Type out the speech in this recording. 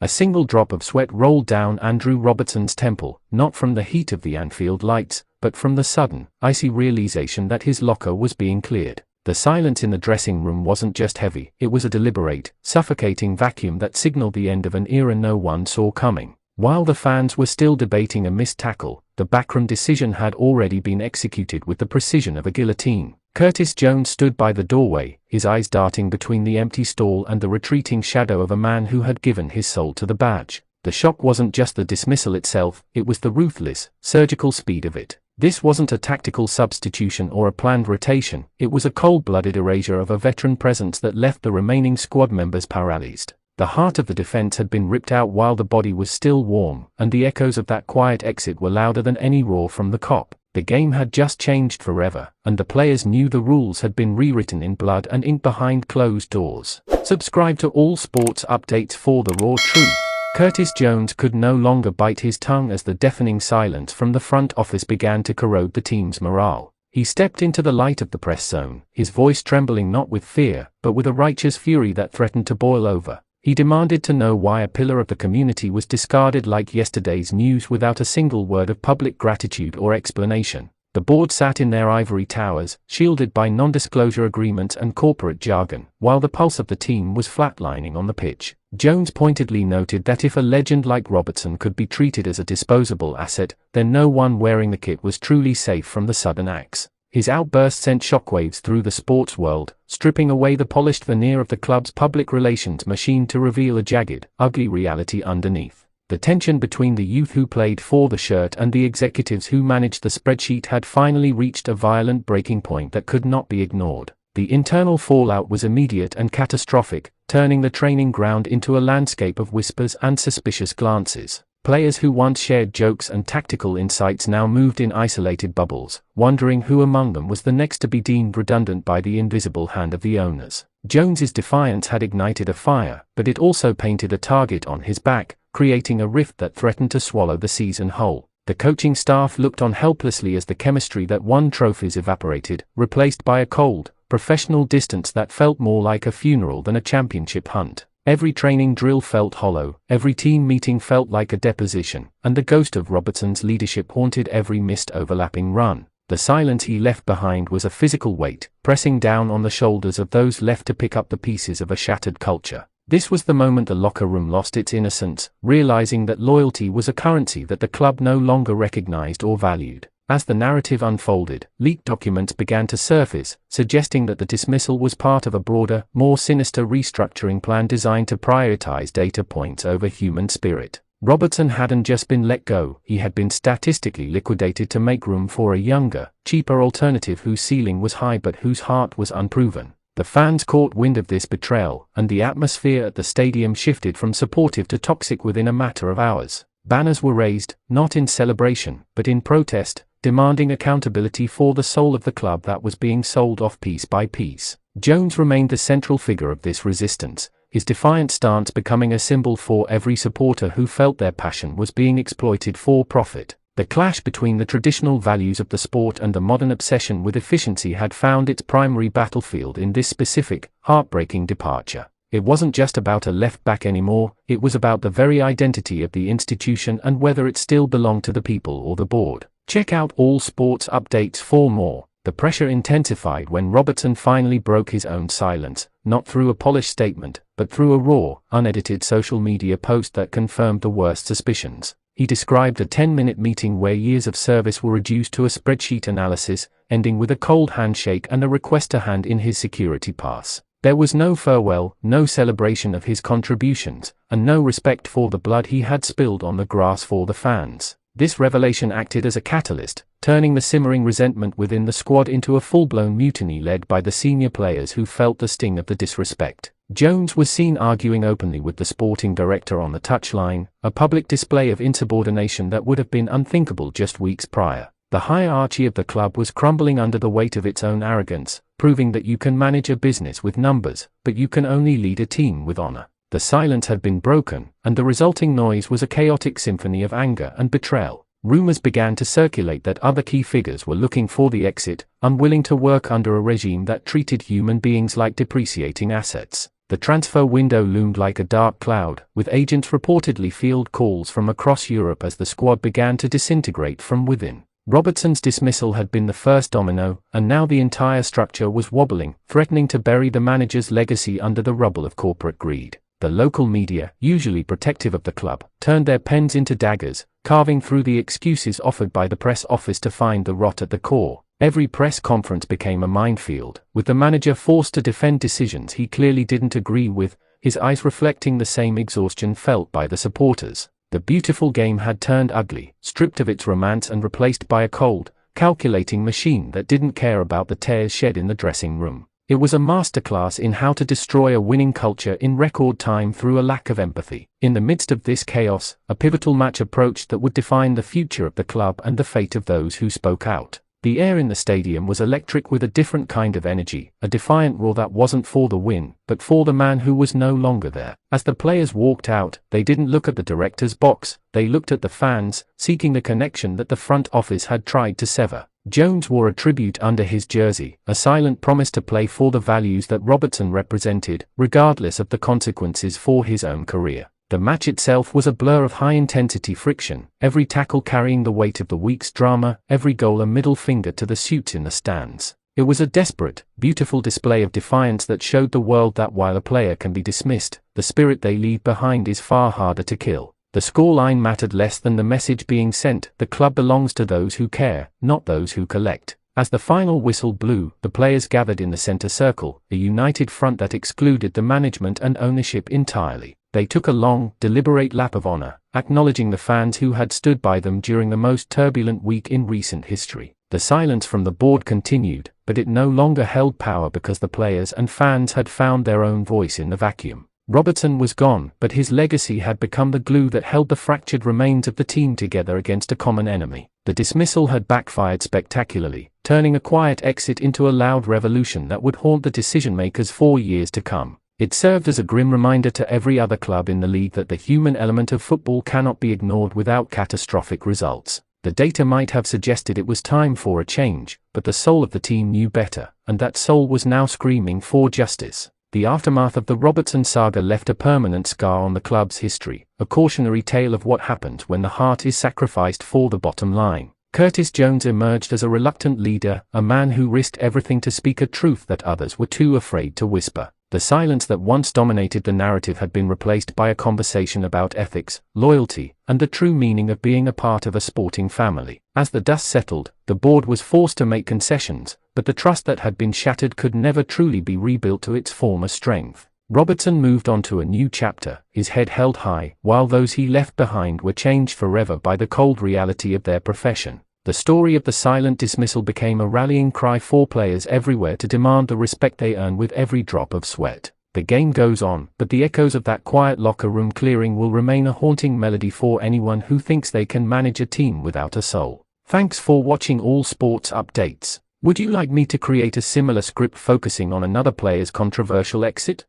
A single drop of sweat rolled down Andrew Robertson's temple, not from the heat of the Anfield lights, but from the sudden, icy realization that his locker was being cleared. The silence in the dressing room wasn't just heavy, it was a deliberate, suffocating vacuum that signaled the end of an era no one saw coming. While the fans were still debating a missed tackle, the backroom decision had already been executed with the precision of a guillotine. Curtis Jones stood by the doorway, his eyes darting between the empty stall and the retreating shadow of a man who had given his soul to the badge. The shock wasn't just the dismissal itself, it was the ruthless, surgical speed of it. This wasn't a tactical substitution or a planned rotation, it was a cold-blooded erasure of a veteran presence that left the remaining squad members paralyzed. The heart of the defense had been ripped out while the body was still warm, and the echoes of that quiet exit were louder than any roar from the cop. The game had just changed forever, and the players knew the rules had been rewritten in blood and ink behind closed doors. Subscribe to all sports updates for the raw truth. Curtis Jones could no longer bite his tongue as the deafening silence from the front office began to corrode the team's morale. He stepped into the light of the press zone, his voice trembling not with fear, but with a righteous fury that threatened to boil over. He demanded to know why a pillar of the community was discarded like yesterday's news without a single word of public gratitude or explanation. The board sat in their ivory towers, shielded by non-disclosure agreements and corporate jargon, while the pulse of the team was flatlining on the pitch. Jones pointedly noted that if a legend like Robertson could be treated as a disposable asset, then no one wearing the kit was truly safe from the sudden axe. His outburst sent shockwaves through the sports world, stripping away the polished veneer of the club's public relations machine to reveal a jagged, ugly reality underneath. The tension between the youth who played for the shirt and the executives who managed the spreadsheet had finally reached a violent breaking point that could not be ignored. The internal fallout was immediate and catastrophic, turning the training ground into a landscape of whispers and suspicious glances. Players who once shared jokes and tactical insights now moved in isolated bubbles, wondering who among them was the next to be deemed redundant by the invisible hand of the owners. Jones's defiance had ignited a fire, but it also painted a target on his back, creating a rift that threatened to swallow the season whole. The coaching staff looked on helplessly as the chemistry that won trophies evaporated, replaced by a cold, professional distance that felt more like a funeral than a championship hunt. Every training drill felt hollow, every team meeting felt like a deposition, and the ghost of Robertson's leadership haunted every missed overlapping run. The silence he left behind was a physical weight, pressing down on the shoulders of those left to pick up the pieces of a shattered culture. This was the moment the locker room lost its innocence, realizing that loyalty was a currency that the club no longer recognized or valued. As the narrative unfolded, leaked documents began to surface, suggesting that the dismissal was part of a broader, more sinister restructuring plan designed to prioritize data points over human spirit. Robertson hadn't just been let go, he had been statistically liquidated to make room for a younger, cheaper alternative whose ceiling was high but whose heart was unproven. The fans caught wind of this betrayal, and the atmosphere at the stadium shifted from supportive to toxic within a matter of hours. Banners were raised, not in celebration, but in protest, demanding accountability for the soul of the club that was being sold off piece by piece. Jones remained the central figure of this resistance, his defiant stance becoming a symbol for every supporter who felt their passion was being exploited for profit. The clash between the traditional values of the sport and the modern obsession with efficiency had found its primary battlefield in this specific, heartbreaking departure. It wasn't just about a left back anymore, it was about the very identity of the institution and whether it still belonged to the people or the board. Check out all sports updates for more. The pressure intensified when Robertson finally broke his own silence, not through a polished statement, but through a raw, unedited social media post that confirmed the worst suspicions. He described a 10-minute meeting where years of service were reduced to a spreadsheet analysis, ending with a cold handshake and a request to hand in his security pass. There was no farewell, no celebration of his contributions, and no respect for the blood he had spilled on the grass for the fans. This revelation acted as a catalyst, turning the simmering resentment within the squad into a full-blown mutiny led by the senior players who felt the sting of the disrespect. Jones was seen arguing openly with the sporting director on the touchline, a public display of insubordination that would have been unthinkable just weeks prior. The hierarchy of the club was crumbling under the weight of its own arrogance, proving that you can manage a business with numbers, but you can only lead a team with honor. The silence had been broken, and the resulting noise was a chaotic symphony of anger and betrayal. Rumors began to circulate that other key figures were looking for the exit, unwilling to work under a regime that treated human beings like depreciating assets. The transfer window loomed like a dark cloud, with agents reportedly field calls from across Europe as the squad began to disintegrate from within. Robertson's dismissal had been the first domino, and now the entire structure was wobbling, threatening to bury the manager's legacy under the rubble of corporate greed. The local media, usually protective of the club, turned their pens into daggers, carving through the excuses offered by the press office to find the rot at the core. Every press conference became a minefield, with the manager forced to defend decisions he clearly didn't agree with, his eyes reflecting the same exhaustion felt by the supporters. The beautiful game had turned ugly, stripped of its romance and replaced by a cold, calculating machine that didn't care about the tears shed in the dressing room. It was a masterclass in how to destroy a winning culture in record time through a lack of empathy. In the midst of this chaos, a pivotal match approached that would define the future of the club and the fate of those who spoke out. The air in the stadium was electric with a different kind of energy, a defiant roar that wasn't for the win, but for the man who was no longer there. As the players walked out, they didn't look at the director's box, they looked at the fans, seeking the connection that the front office had tried to sever. Jones wore a tribute under his jersey, a silent promise to play for the values that Robertson represented, regardless of the consequences for his own career. The match itself was a blur of high-intensity friction, every tackle carrying the weight of the week's drama, every goal a middle finger to the suits in the stands. It was a desperate, beautiful display of defiance that showed the world that while a player can be dismissed, the spirit they leave behind is far harder to kill. The scoreline mattered less than the message being sent. The club belongs to those who care, not those who collect. As the final whistle blew, the players gathered in the center circle, a united front that excluded the management and ownership entirely. They took a long, deliberate lap of honor, acknowledging the fans who had stood by them during the most turbulent week in recent history. The silence from the board continued, but it no longer held power because the players and fans had found their own voice in the vacuum. Robertson was gone, but his legacy had become the glue that held the fractured remains of the team together against a common enemy. The dismissal had backfired spectacularly, turning a quiet exit into a loud revolution that would haunt the decision-makers for years to come. It served as a grim reminder to every other club in the league that the human element of football cannot be ignored without catastrophic results. The data might have suggested it was time for a change, but the soul of the team knew better, and that soul was now screaming for justice. The aftermath of the Robertson saga left a permanent scar on the club's history, a cautionary tale of what happens when the heart is sacrificed for the bottom line. Curtis Jones emerged as a reluctant leader, a man who risked everything to speak a truth that others were too afraid to whisper. The silence that once dominated the narrative had been replaced by a conversation about ethics, loyalty, and the true meaning of being a part of a sporting family. As the dust settled, the board was forced to make concessions, but the trust that had been shattered could never truly be rebuilt to its former strength. Robertson moved on to a new chapter, his head held high, while those he left behind were changed forever by the cold reality of their profession. The story of the silent dismissal became a rallying cry for players everywhere to demand the respect they earn with every drop of sweat. The game goes on, but the echoes of that quiet locker room clearing will remain a haunting melody for anyone who thinks they can manage a team without a soul. Thanks for watching All Sports Updates. Would you like me to create a similar script focusing on another player's controversial exit?